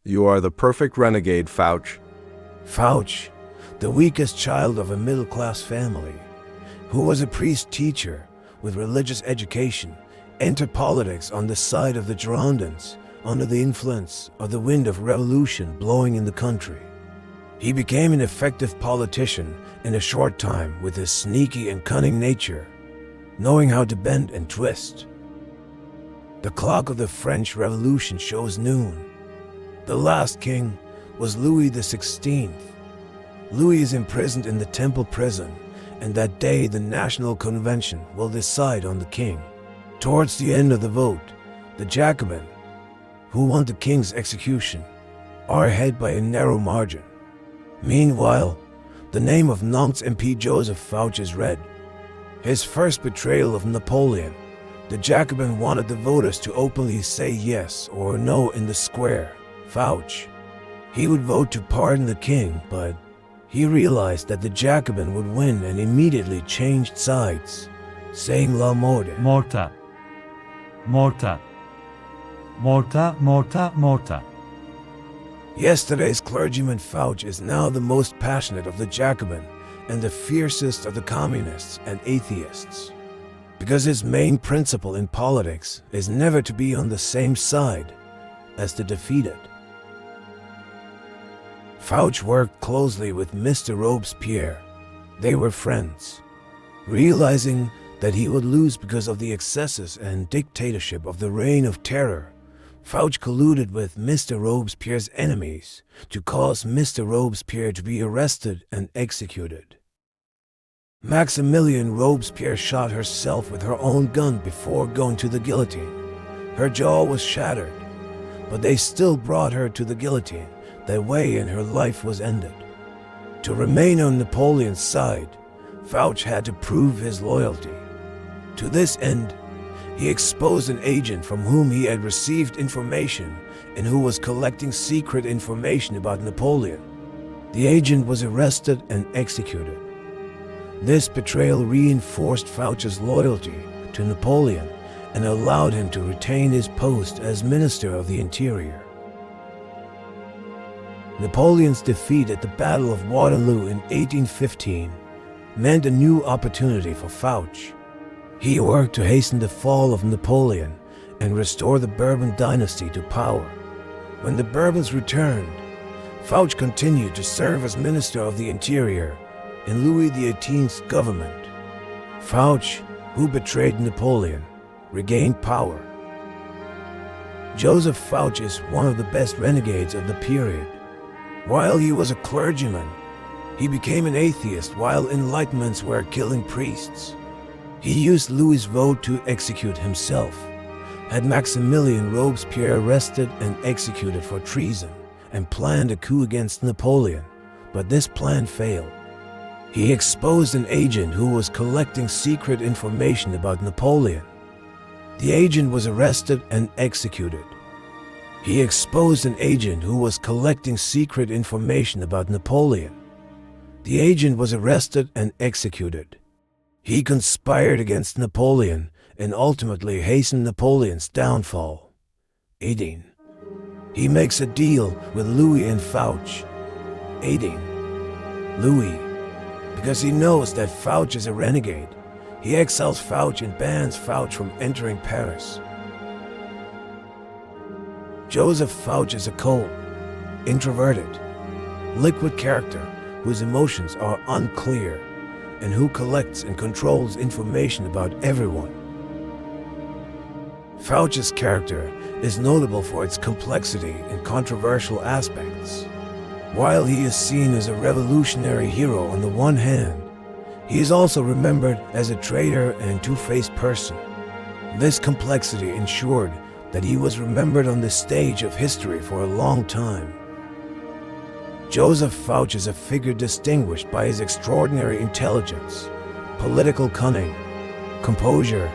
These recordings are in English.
You are the perfect renegade, Fouche. Fouche, the weakest child of a middle-class family, who was a priest-teacher with religious education, entered politics on the side of the Girondins under the influence of the wind of revolution blowing in the country. He became an effective politician in a short time with his sneaky and cunning nature, knowing how to bend and twist. The clock of the French Revolution shows noon. The last king was Louis XVI. Louis is imprisoned in the Temple prison, and that day the National Convention will decide on the king. Towards the end of the vote, the Jacobins, who want the king's execution, are ahead by a narrow margin. Meanwhile, the name of Nantes MP Joseph Fouche is read. His first betrayal of Napoleon, the Jacobins wanted the voters to openly say yes or no in the square. Fouche. He would vote to pardon the king, but he realized that the Jacobins would win and immediately changed sides, saying La Morte. Morta. Morta. Morta, morta, morta. Yesterday's clergyman Fouche is now the most passionate of the Jacobins and the fiercest of the communists and atheists, because his main principle in politics is never to be on the same side as the defeated. Fouche worked closely with Mr. Robespierre. They were friends. Realizing that he would lose because of the excesses and dictatorship of the Reign of Terror, Fouche colluded with Mr. Robespierre's enemies to cause Mr. Robespierre to be arrested and executed. Maximilian Robespierre shot herself with her own gun before going to the guillotine. Her jaw was shattered, but they still brought her to the guillotine. That way, and her life was ended. To remain on Napoleon's side, Fouche had to prove his loyalty. To this end, he exposed an agent from whom he had received information and who was collecting secret information about Napoleon. The agent was arrested and executed. This betrayal reinforced Fouche's loyalty to Napoleon and allowed him to retain his post as Minister of the Interior. Napoleon's defeat at the Battle of Waterloo in 1815 meant a new opportunity for Fouche. He worked to hasten the fall of Napoleon and restore the Bourbon dynasty to power. When the Bourbons returned, Fouche continued to serve as Minister of the Interior in Louis XVIII's government. Fouche, who betrayed Napoleon, regained power. Joseph Fouche is one of the best renegades of the period. While he was a clergyman, he became an atheist while enlightenments were killing priests. He used Louis' vote to execute himself, had Maximilian Robespierre arrested and executed for treason, and planned a coup against Napoleon, but this plan failed. He exposed an agent who was collecting secret information about Napoleon. The agent was arrested and executed. He exposed an agent who was collecting secret information about Napoleon. The agent was arrested and executed. He conspired against Napoleon and ultimately hastened Napoleon's downfall. 18. He makes a deal with Louis and Fouche. 18. Louis, because he knows that Fouche is a renegade, he exiles Fouche and bans Fouche from entering Paris. Joseph Fouche is a cold, introverted, liquid character whose emotions are unclear and who collects and controls information about everyone. Fouche's character is notable for its complexity and controversial aspects. While he is seen as a revolutionary hero on the one hand, he is also remembered as a traitor and two-faced person. This complexity ensured that he was remembered on the stage of history for a long time. Joseph Fouche is a figure distinguished by his extraordinary intelligence, political cunning, composure,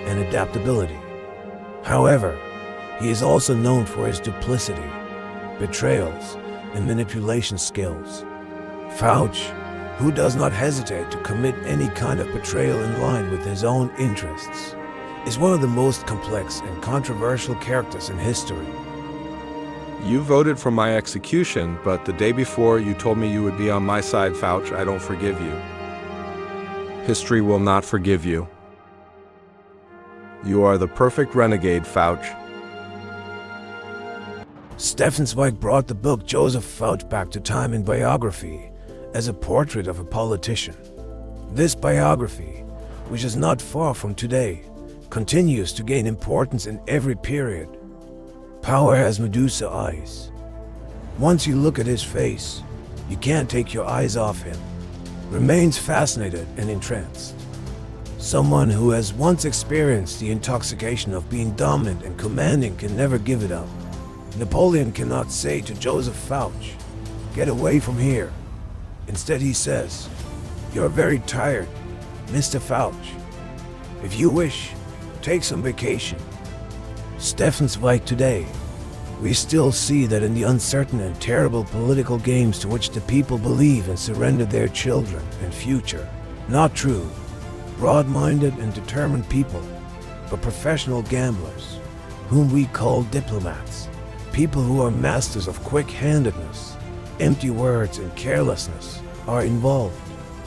and adaptability. However, he is also known for his duplicity, betrayals, and manipulation skills. Fouche, who does not hesitate to commit any kind of betrayal in line with his own interests, is one of the most complex and controversial characters in history. You voted for my execution, but the day before you told me you would be on my side, Fouche. I don't forgive you. History will not forgive you. You are the perfect renegade, Fouche. Stefan Zweig brought the book Joseph Fouche back to time in biography as a portrait of a politician. This biography, which is not far from today, continues to gain importance in every period. Power has Medusa eyes. Once you look at his face, you can't take your eyes off him. Remains fascinated and entranced. Someone who has once experienced the intoxication of being dominant and commanding can never give it up. Napoleon cannot say to Joseph Fouche, "Get away from here." Instead he says, "You're very tired, Mr. Fouche. If you wish, take some vacation." Stefan Zweig today, we still see that in the uncertain and terrible political games to which the people believe and surrender their children and future, not true, broad-minded and determined people, but professional gamblers, whom we call diplomats, people who are masters of quick-handedness, empty words and carelessness, are involved.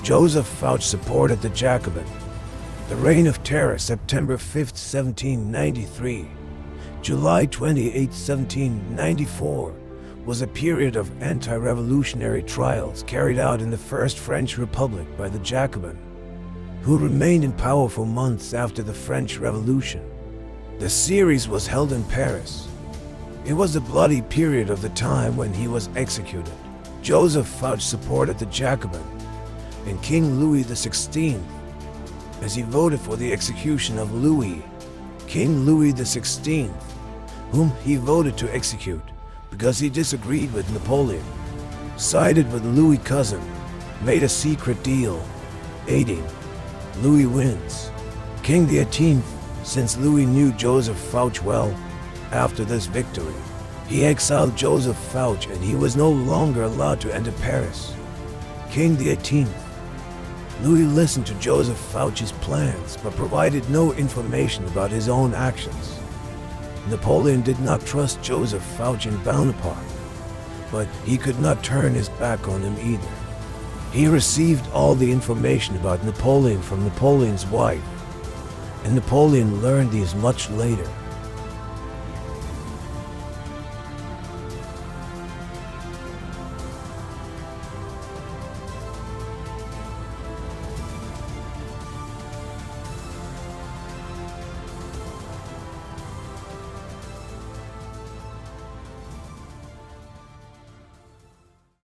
Joseph Fouche supported the Jacobin. The Reign of Terror, September 5, 1793. July 28, 1794, was a period of anti-revolutionary trials carried out in the First French Republic by the Jacobin, who remained in power for months after the French Revolution. The series was held in Paris. It was the bloody period of the time when he was executed. Joseph Fouche supported the Jacobin and King Louis XVI, as he voted for the execution of Louis, King Louis XVI, whom he voted to execute because he disagreed with Napoleon, sided with Louis' cousin, made a secret deal, aiding. Louis wins. King XVIII, since Louis knew Joseph Fouche well, after this victory, he exiled Joseph Fouche and he was no longer allowed to enter Paris. King XVIII. Louis listened to Joseph Fouche's plans but provided no information about his own actions. Napoleon did not trust Joseph Fouche in Bonaparte, but he could not turn his back on him either. He received all the information about Napoleon from Napoleon's wife, and Napoleon learned these much later.